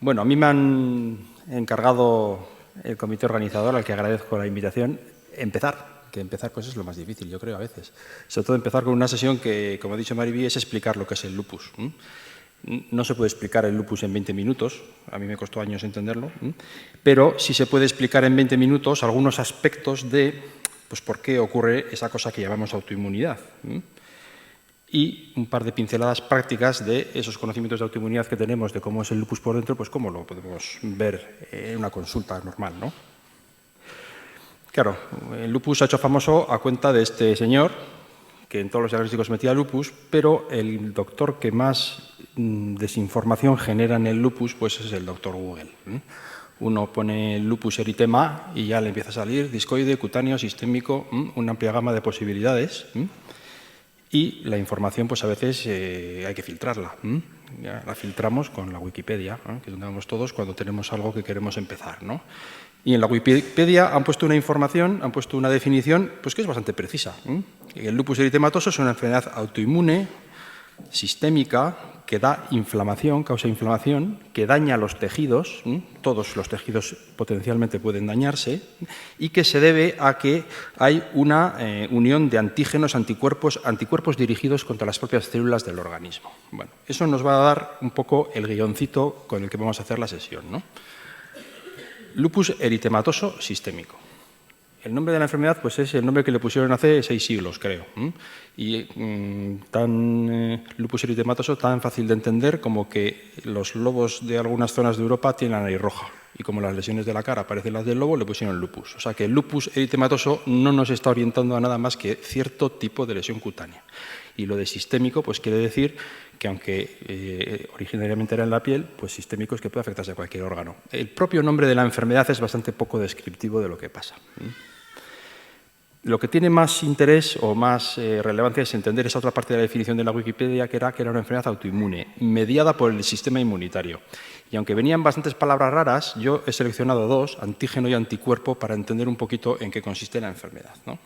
Bueno, a mí me han encargado el comité organizador, al que agradezco la invitación, empezar. Que empezar pues es lo más difícil, yo creo, a veces. Sobre todo empezar con una sesión que, como ha dicho Mariví, es explicar lo que es el lupus. No se puede explicar el lupus en 20 minutos, a mí me costó años entenderlo, pero sí se puede explicar en 20 minutos algunos aspectos de pues, por qué ocurre esa cosa que llamamos autoinmunidad. Y un par de pinceladas prácticas de esos conocimientos de autoinmunidad que tenemos, de cómo es el lupus por dentro, pues cómo lo podemos ver en una consulta normal, ¿no? Claro, el lupus se ha hecho famoso a cuenta de este señor, que en todos los diagnósticos metía lupus, pero el doctor que más desinformación genera en el lupus pues es el doctor Google. Uno pone lupus eritema y ya le empieza a salir discoide, cutáneo, sistémico, una amplia gama de posibilidades. Y la información, pues a veces hay que filtrarla. Ya la filtramos con la Wikipedia, que es donde vamos todos cuando tenemos algo que queremos empezar, ¿no? Y en la Wikipedia han puesto una información, han puesto una definición, pues que es bastante precisa. El lupus eritematoso es una enfermedad autoinmune, sistémica, que da inflamación, causa inflamación, que daña los tejidos, todos los tejidos potencialmente pueden dañarse, y que se debe a que hay una unión de antígenos, anticuerpos dirigidos contra las propias células del organismo. Bueno, eso nos va a dar un poco el guioncito con el que vamos a hacer la sesión, ¿no? Lupus eritematoso sistémico. El nombre de la enfermedad pues, es el nombre que le pusieron hace 6 siglos, creo. Y lupus eritematoso tan fácil de entender como que los lobos de algunas zonas de Europa tienen la nariz roja. Y como las lesiones de la cara parecen las del lobo, le pusieron lupus. O sea que el lupus eritematoso no nos está orientando a nada más que cierto tipo de lesión cutánea. Y lo de sistémico pues quiere decir que aunque originariamente era en la piel, pues sistémico es que puede afectarse a cualquier órgano. El propio nombre de la enfermedad es bastante poco descriptivo de lo que pasa. Lo que tiene más interés o más relevancia es entender esa otra parte de la definición de la Wikipedia, que era una enfermedad autoinmune, mediada por el sistema inmunitario. Y aunque venían bastantes palabras raras, yo he seleccionado 2, antígeno y anticuerpo, para entender un poquito en qué consiste la enfermedad, ¿no?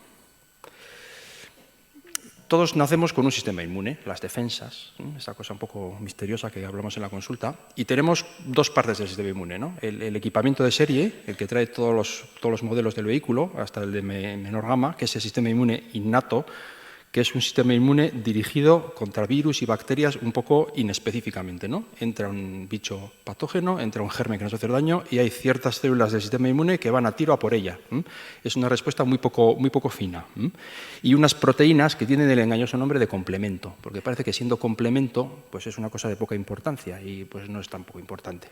Todos nacemos con un sistema inmune, las defensas, esa cosa un poco misteriosa que hablamos en la consulta, y tenemos 2 partes del sistema inmune, ¿no? El equipamiento de serie, el que trae todos los modelos del vehículo, hasta el de menor gama, que es el sistema inmune innato, que es un sistema inmune dirigido contra virus y bacterias un poco inespecíficamente, ¿no? Entra un bicho patógeno, entra un germen que nos hace daño y hay ciertas células del sistema inmune que van a tiro a por ella. Es una respuesta muy poco fina. Y unas proteínas que tienen el engañoso nombre de complemento, porque parece que siendo complemento pues es una cosa de poca importancia y pues no es tan poco importante.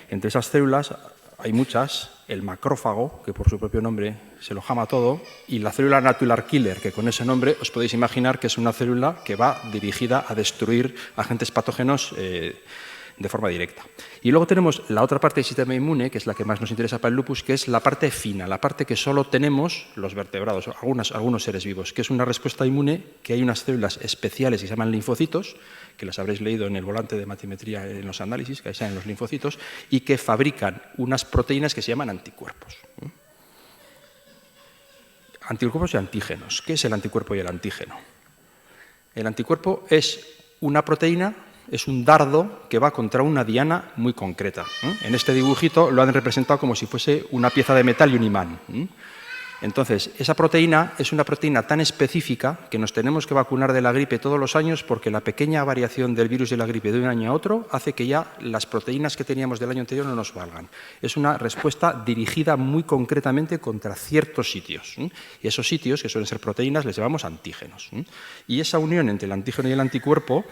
Entre esas células hay muchas, el macrófago, que por su propio nombre se lo jama todo, y la célula natural killer, que con ese nombre os podéis imaginar que es una célula que va dirigida a destruir agentes patógenos de forma directa. Y luego tenemos la otra parte del sistema inmune, que es la que más nos interesa para el lupus, que es la parte fina, la parte que solo tenemos los vertebrados, algunos seres vivos, que es una respuesta inmune, que hay unas células especiales que se llaman linfocitos, que las habréis leído en el volante de matimetría en los análisis, que ahí salen los linfocitos, y que fabrican unas proteínas que se llaman anticuerpos. Anticuerpos y antígenos. ¿Qué es el anticuerpo y el antígeno? El anticuerpo es una proteína, es un dardo que va contra una diana muy concreta. En este dibujito lo han representado como si fuese una pieza de metal y un imán. Entonces, esa proteína es una proteína tan específica que nos tenemos que vacunar de la gripe todos los años porque la pequeña variación del virus de la gripe de un año a otro hace que ya las proteínas que teníamos del año anterior no nos valgan. Es una respuesta dirigida muy concretamente contra ciertos sitios. Y esos sitios, que suelen ser proteínas, les llamamos antígenos. Y esa unión entre el antígeno y el anticuerpo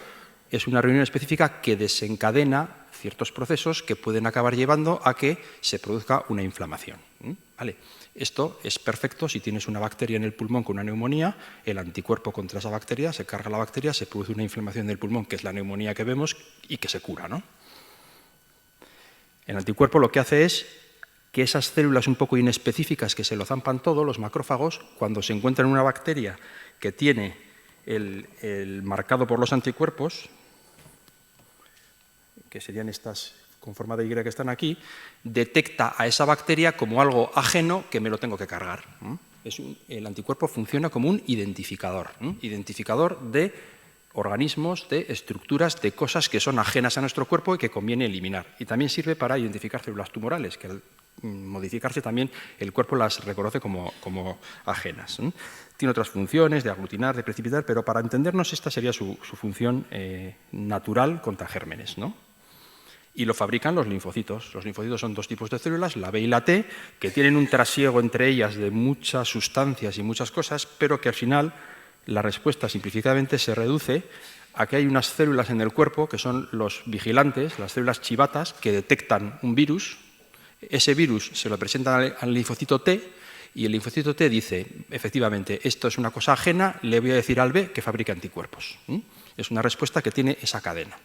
es una reunión específica que desencadena ciertos procesos que pueden acabar llevando a que se produzca una inflamación. ¿Vale? Esto es perfecto si tienes una bacteria en el pulmón con una neumonía, el anticuerpo contra esa bacteria, se carga la bacteria, se produce una inflamación del pulmón, que es la neumonía que vemos, y que se cura, ¿no? El anticuerpo lo que hace es que esas células un poco inespecíficas que se lo zampan todo, los macrófagos, cuando se encuentran una bacteria que tiene el marcado por los anticuerpos, que serían estas con forma de Y que están aquí, detecta a esa bacteria como algo ajeno que me lo tengo que cargar. El anticuerpo funciona como un identificador de organismos, de estructuras, de cosas que son ajenas a nuestro cuerpo y que conviene eliminar. Y también sirve para identificar células tumorales, que al modificarse también el cuerpo las reconoce como ajenas. Tiene otras funciones de aglutinar, de precipitar, pero para entendernos esta sería su función natural contra gérmenes, ¿no? Y lo fabrican los linfocitos. Los linfocitos son dos tipos de células, la B y la T, que tienen un trasiego entre ellas de muchas sustancias y muchas cosas, pero que al final la respuesta simplificadamente se reduce a que hay unas células en el cuerpo que son los vigilantes, las células chivatas, que detectan un virus. Ese virus se lo presentan al linfocito T y el linfocito T dice, efectivamente, esto es una cosa ajena, le voy a decir al B que fabrique anticuerpos. Es una respuesta que tiene esa cadena.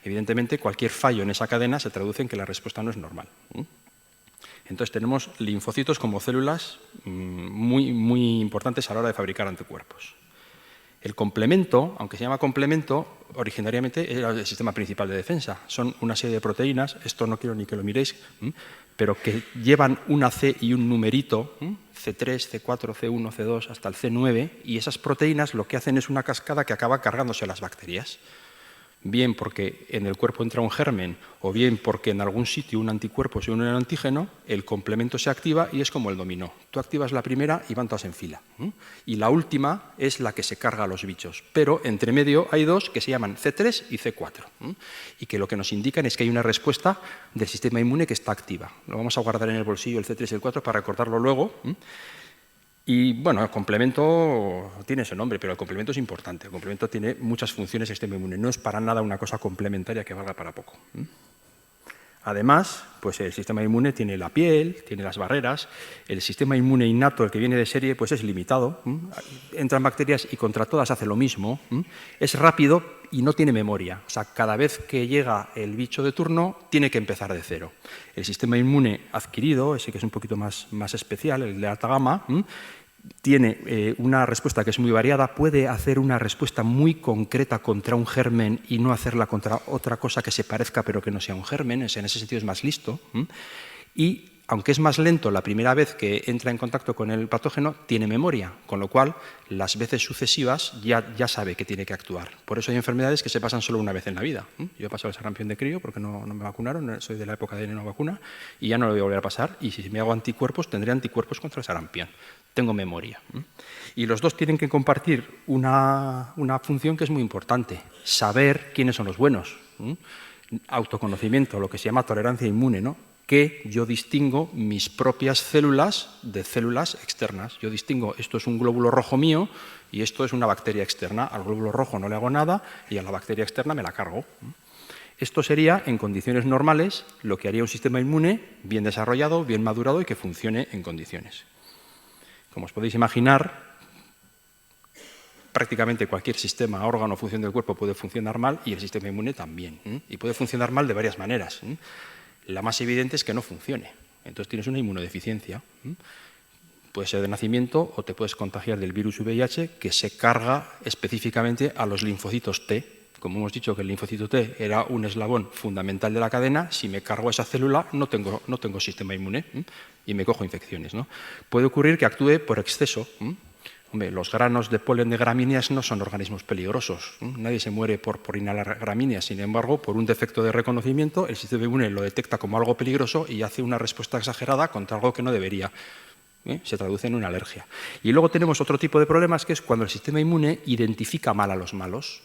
Evidentemente, cualquier fallo en esa cadena se traduce en que la respuesta no es normal. Entonces, tenemos linfocitos como células muy importantes a la hora de fabricar anticuerpos. El complemento, aunque se llama complemento, originariamente era el sistema principal de defensa. Son una serie de proteínas, esto no quiero ni que lo miréis, pero que llevan una C y un numerito, C3, C4, C1, C2, hasta el C9, y esas proteínas lo que hacen es una cascada que acaba cargándose a las bacterias. Bien porque en el cuerpo entra un germen, o bien porque en algún sitio un anticuerpo se une al antígeno, el complemento se activa y es como el dominó. Tú activas la primera y van todas en fila. Y la última es la que se carga a los bichos. Pero entre medio hay dos que se llaman C3 y C4. Y que lo que nos indican es que hay una respuesta del sistema inmune que está activa. Lo vamos a guardar en el bolsillo el C3 y el 4 para recordarlo luego. Y bueno, el complemento tiene ese nombre, pero el complemento es importante. El complemento tiene muchas funciones del sistema inmune. No es para nada una cosa complementaria que valga para poco. Además, pues el sistema inmune tiene la piel, tiene las barreras. El sistema inmune innato, el que viene de serie, pues es limitado. Entran bacterias y contra todas hace lo mismo. Es rápido y no tiene memoria. O sea, cada vez que llega el bicho de turno, tiene que empezar de cero. El sistema inmune adquirido, ese que es un poquito más especial, el de alta gama, tiene una respuesta que es muy variada, puede hacer una respuesta muy concreta contra un germen y no hacerla contra otra cosa que se parezca pero que no sea un germen, en ese sentido es más listo. Y aunque es más lento la primera vez que entra en contacto con el patógeno, tiene memoria, con lo cual las veces sucesivas ya sabe que tiene que actuar. Por eso hay enfermedades que se pasan solo una vez en la vida. Yo he pasado el sarampión de crío porque no me vacunaron, soy de la época de no vacuna, y ya no lo voy a volver a pasar, y si me hago anticuerpos, tendré anticuerpos contra el sarampión. Tengo memoria. Y los dos tienen que compartir una función que es muy importante, saber quiénes son los buenos. Autoconocimiento, lo que se llama tolerancia inmune, ¿no? Que yo distingo mis propias células de células externas. Yo distingo, esto es un glóbulo rojo mío y esto es una bacteria externa. Al glóbulo rojo no le hago nada y a la bacteria externa me la cargo. Esto sería, en condiciones normales, lo que haría un sistema inmune bien desarrollado, bien madurado y que funcione en condiciones. Como os podéis imaginar, prácticamente cualquier sistema, órgano o función del cuerpo puede funcionar mal y el sistema inmune también. Y puede funcionar mal de varias maneras. La más evidente es que no funcione. Entonces tienes una inmunodeficiencia. Puede ser de nacimiento o te puedes contagiar del virus VIH que se carga específicamente a los linfocitos T. Como hemos dicho que el linfocito T era un eslabón fundamental de la cadena, si me cargo esa célula no tengo sistema inmune y me cojo infecciones, ¿no? Puede ocurrir que actúe por exceso. Hombre, los granos de polen de gramíneas no son organismos peligrosos. Nadie se muere por inhalar gramíneas. Sin embargo, por un defecto de reconocimiento, el sistema inmune lo detecta como algo peligroso y hace una respuesta exagerada contra algo que no debería. Se traduce en una alergia. Y luego tenemos otro tipo de problemas, que es cuando el sistema inmune identifica mal a los malos.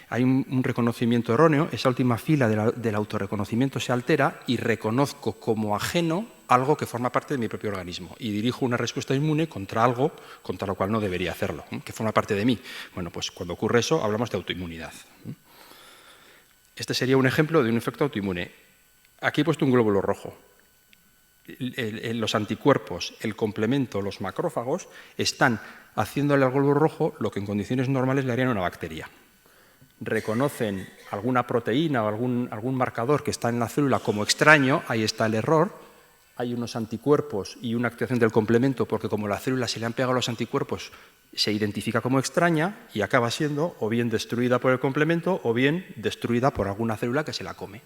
Hay un reconocimiento erróneo, esa última fila del autorreconocimiento se altera y reconozco como ajeno algo que forma parte de mi propio organismo y dirijo una respuesta inmune contra algo contra lo cual no debería hacerlo, que forma parte de mí. Bueno, pues cuando ocurre eso hablamos de autoinmunidad. Este sería un ejemplo de un efecto autoinmune. Aquí he puesto un glóbulo rojo. Los anticuerpos, el complemento, los macrófagos, están haciéndole al glóbulo rojo lo que en condiciones normales le harían a una bacteria. Reconocen alguna proteína o algún marcador que está en la célula como extraño, ahí está el error, hay unos anticuerpos y una activación del complemento, porque como a la célula se le han pegado los anticuerpos, se identifica como extraña y acaba siendo o bien destruida por el complemento o bien destruida por alguna célula que se la come.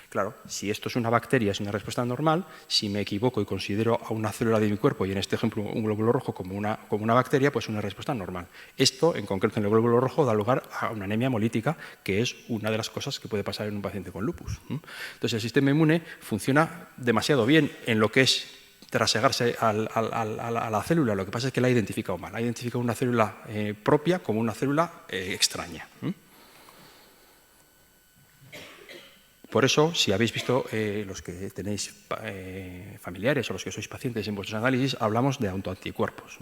Claro, si esto es una bacteria, es una respuesta normal. Si me equivoco y considero a una célula de mi cuerpo, y en este ejemplo un glóbulo rojo como una bacteria, pues una respuesta normal. Esto, en concreto en el glóbulo rojo, da lugar a una anemia hemolítica, que es una de las cosas que puede pasar en un paciente con lupus. Entonces el sistema inmune funciona demasiado bien en lo que es trasegarse a la célula. Lo que pasa es que la ha identificado mal. Ha identificado una célula propia como una célula extraña. Por eso, si habéis visto, los que tenéis familiares o los que sois pacientes en vuestros análisis, hablamos de autoanticuerpos.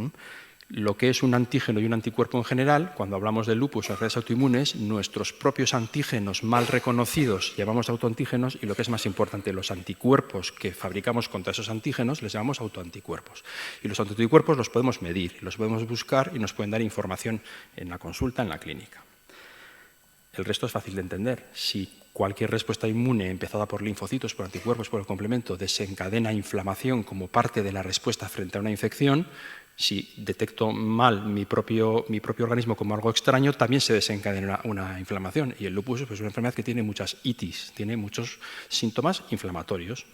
Lo que es un antígeno y un anticuerpo en general, cuando hablamos de lupus o enfermedades autoinmunes, nuestros propios antígenos mal reconocidos llamamos autoantígenos, y lo que es más importante, los anticuerpos que fabricamos contra esos antígenos les llamamos autoanticuerpos. Y los autoanticuerpos los podemos medir, los podemos buscar y nos pueden dar información en la consulta, en la clínica. El resto es fácil de entender. Si cualquier respuesta inmune empezada por linfocitos, por anticuerpos, por el complemento, desencadena inflamación como parte de la respuesta frente a una infección, si detecto mal mi propio organismo como algo extraño, también se desencadena una inflamación. Y el lupus es una enfermedad que tiene muchas itis, tiene muchos síntomas inflamatorios.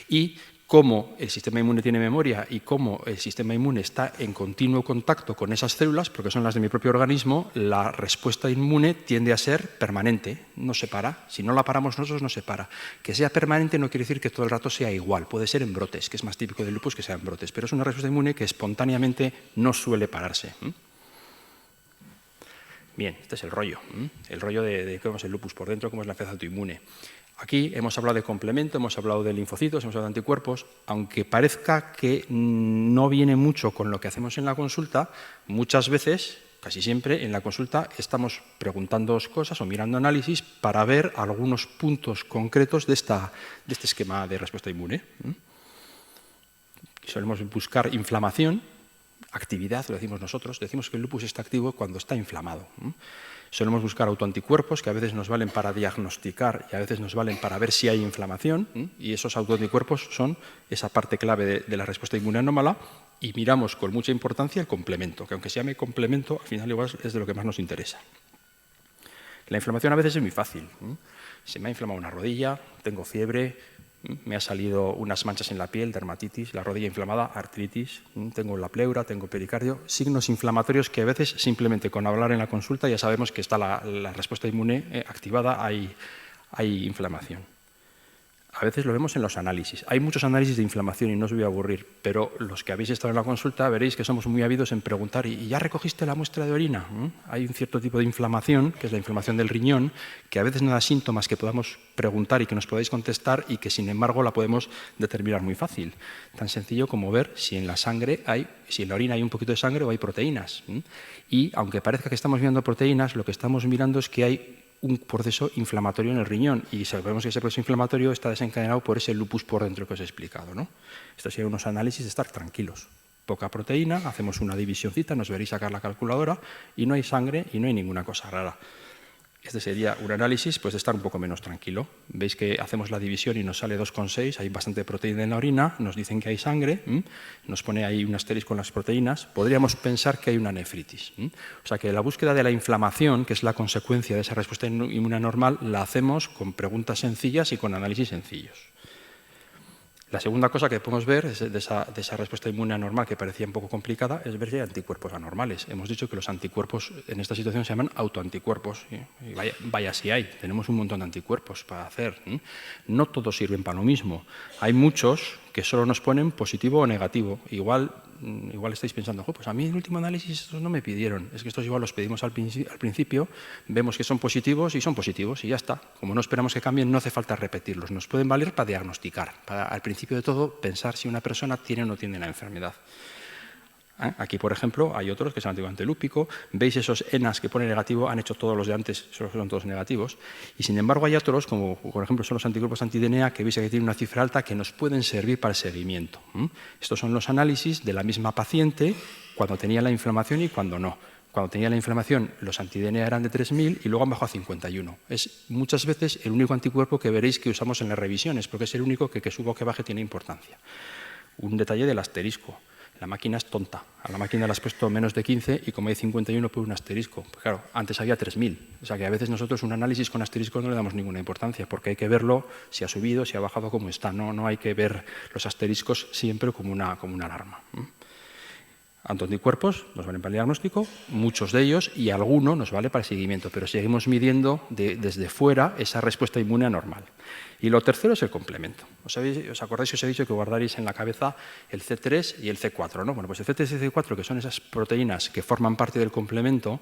Y cómo el sistema inmune tiene memoria y cómo el sistema inmune está en continuo contacto con esas células, porque son las de mi propio organismo, la respuesta inmune tiende a ser permanente, no se para. Si no la paramos nosotros, no se para. Que sea permanente no quiere decir que todo el rato sea igual. Puede ser en brotes, que es más típico del lupus que sea en brotes, pero es una respuesta inmune que espontáneamente no suele pararse. Bien, este es el rollo de cómo es el lupus por dentro, cómo es la enfermedad autoinmune. Aquí hemos hablado de complemento, hemos hablado de linfocitos, hemos hablado de anticuerpos. Aunque parezca que no viene mucho con lo que hacemos en la consulta, muchas veces, casi siempre, en la consulta estamos preguntándoos cosas o mirando análisis para ver algunos puntos concretos de este esquema de respuesta inmune. Solemos buscar inflamación, actividad, lo decimos nosotros. Decimos que el lupus está activo cuando está inflamado. Solemos buscar autoanticuerpos que a veces nos valen para diagnosticar y a veces nos valen para ver si hay inflamación, y esos autoanticuerpos son esa parte clave de la respuesta inmune anómala, y miramos con mucha importancia el complemento, que aunque se llame complemento, al final igual es de lo que más nos interesa. La inflamación a veces es muy fácil. Se me ha inflamado una rodilla, tengo fiebre, me ha salido unas manchas en la piel, dermatitis, la rodilla inflamada, artritis, tengo la pleura, tengo pericardio, signos inflamatorios que a veces simplemente con hablar en la consulta ya sabemos que está la respuesta inmune activada, hay inflamación. A veces lo vemos en los análisis. Hay muchos análisis de inflamación y no os voy a aburrir, pero los que habéis estado en la consulta veréis que somos muy ávidos en preguntar: ¿y ya recogiste la muestra de orina? Hay un cierto tipo de inflamación, que es la inflamación del riñón, que a veces no da síntomas que podamos preguntar y que nos podáis contestar, y que sin embargo la podemos determinar muy fácil. Tan sencillo como ver si en la sangre si en la orina hay un poquito de sangre o hay proteínas. Y aunque parezca que estamos mirando proteínas, lo que estamos mirando es que hay un proceso inflamatorio en el riñón, y sabemos que ese proceso inflamatorio está desencadenado por ese lupus por dentro que os he explicado, ¿no? Estos serían unos análisis de estar tranquilos. Poca proteína, hacemos una divisioncita, nos veréis sacar la calculadora, y no hay sangre y no hay ninguna cosa rara. Este sería un análisis pues, de estar un poco menos tranquilo. Veis que hacemos la división y nos sale 2,6, hay bastante proteína en la orina, nos dicen que hay sangre, nos pone ahí un asterisco con las proteínas, podríamos pensar que hay una nefritis. O sea que la búsqueda de la inflamación, que es la consecuencia de esa respuesta inmune normal, la hacemos con preguntas sencillas y con análisis sencillos. La segunda cosa que podemos ver de esa respuesta inmune anormal, que parecía un poco complicada, es ver si hay anticuerpos anormales. Hemos dicho que los anticuerpos en esta situación se llaman autoanticuerpos. Y vaya si hay, tenemos un montón de anticuerpos para hacer. No todos sirven para lo mismo. Hay muchos que solo nos ponen positivo o negativo. Igual estáis pensando: pues a mí en el último análisis estos no me pidieron. Es que estos igual los pedimos al principio, vemos que son positivos y ya está. Como no esperamos que cambien, no hace falta repetirlos. Nos pueden valer para diagnosticar, para al principio de todo pensar si una persona tiene o no tiene la enfermedad. Aquí, por ejemplo, hay otros que son antilúpico. Veis esos ENAs que pone negativo, han hecho todos los de antes, son todos negativos. Y sin embargo hay otros, como por ejemplo son los anticuerpos anti-DNA, que veis que tienen una cifra alta, que nos pueden servir para el seguimiento. Estos son los análisis de la misma paciente cuando tenía la inflamación y cuando no. Cuando tenía la inflamación, los anti-DNA eran de 3.000 y luego han bajado a 51. Es muchas veces el único anticuerpo que veréis que usamos en las revisiones, porque es el único que suba o que baje tiene importancia. Un detalle del asterisco. La máquina es tonta. A la máquina le has puesto menos de 15 y como hay 51 pone un asterisco. Pues claro, antes había 3000. O sea que a veces nosotros un análisis con asterisco no le damos ninguna importancia porque hay que verlo si ha subido, si ha bajado, cómo está. No hay que ver los asteriscos siempre como una alarma. Anticuerpos nos valen para el diagnóstico, muchos de ellos, y alguno nos vale para el seguimiento, pero seguimos midiendo desde fuera esa respuesta inmune anormal. Y lo tercero es el complemento. ¿Os acordáis que os he dicho que guardaréis en la cabeza el C3 y el C4? ¿No? Bueno, pues el C3 y el C4, que son esas proteínas que forman parte del complemento,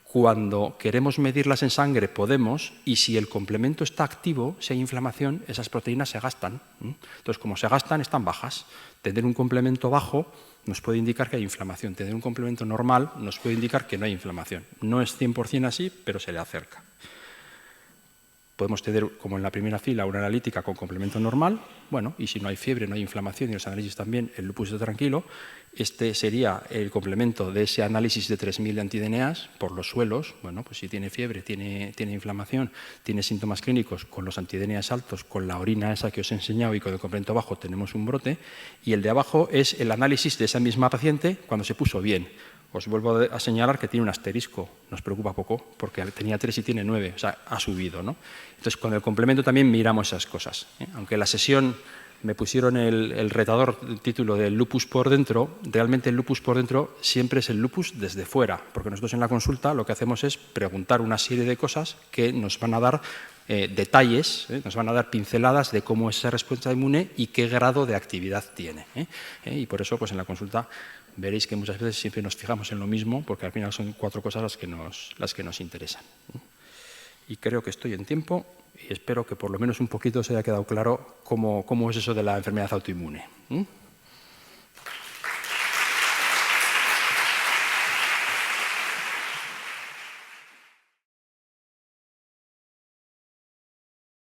cuando queremos medirlas en sangre podemos, y si el complemento está activo, si hay inflamación, esas proteínas se gastan. Entonces, como se gastan, están bajas. Tener un complemento bajo nos puede indicar que hay inflamación. Tener un complemento normal nos puede indicar que no hay inflamación. No es 100% así, pero se le acerca. Podemos tener, como en la primera fila, una analítica con complemento normal, bueno, y si no hay fiebre, no hay inflamación y los análisis también, el lupus está tranquilo. Este sería el complemento de ese análisis de 3000 de anti-DNAs por los suelos. Bueno, pues si tiene fiebre, tiene inflamación, tiene síntomas clínicos, con los anti-DNAs altos, con la orina esa que os he enseñado y con el complemento bajo tenemos un brote. Y el de abajo es el análisis de esa misma paciente cuando se puso bien. Os vuelvo a señalar que tiene un asterisco, nos preocupa poco, porque tenía 3 y tiene 9, o sea, ha subido, ¿no? Entonces, con el complemento también miramos esas cosas, ¿eh? Aunque en la sesión me pusieron el retador, el título del lupus por dentro, realmente el lupus por dentro siempre es el lupus desde fuera, porque nosotros en la consulta lo que hacemos es preguntar una serie de cosas que nos van a dar detalles, nos van a dar pinceladas de cómo es esa respuesta inmune y qué grado de actividad tiene. Y por eso, pues en la consulta veréis que muchas veces siempre nos fijamos en lo mismo, porque al final son 4 cosas las que nos interesan. Y creo que estoy en tiempo y espero que por lo menos un poquito os haya quedado claro cómo es eso de la enfermedad autoinmune.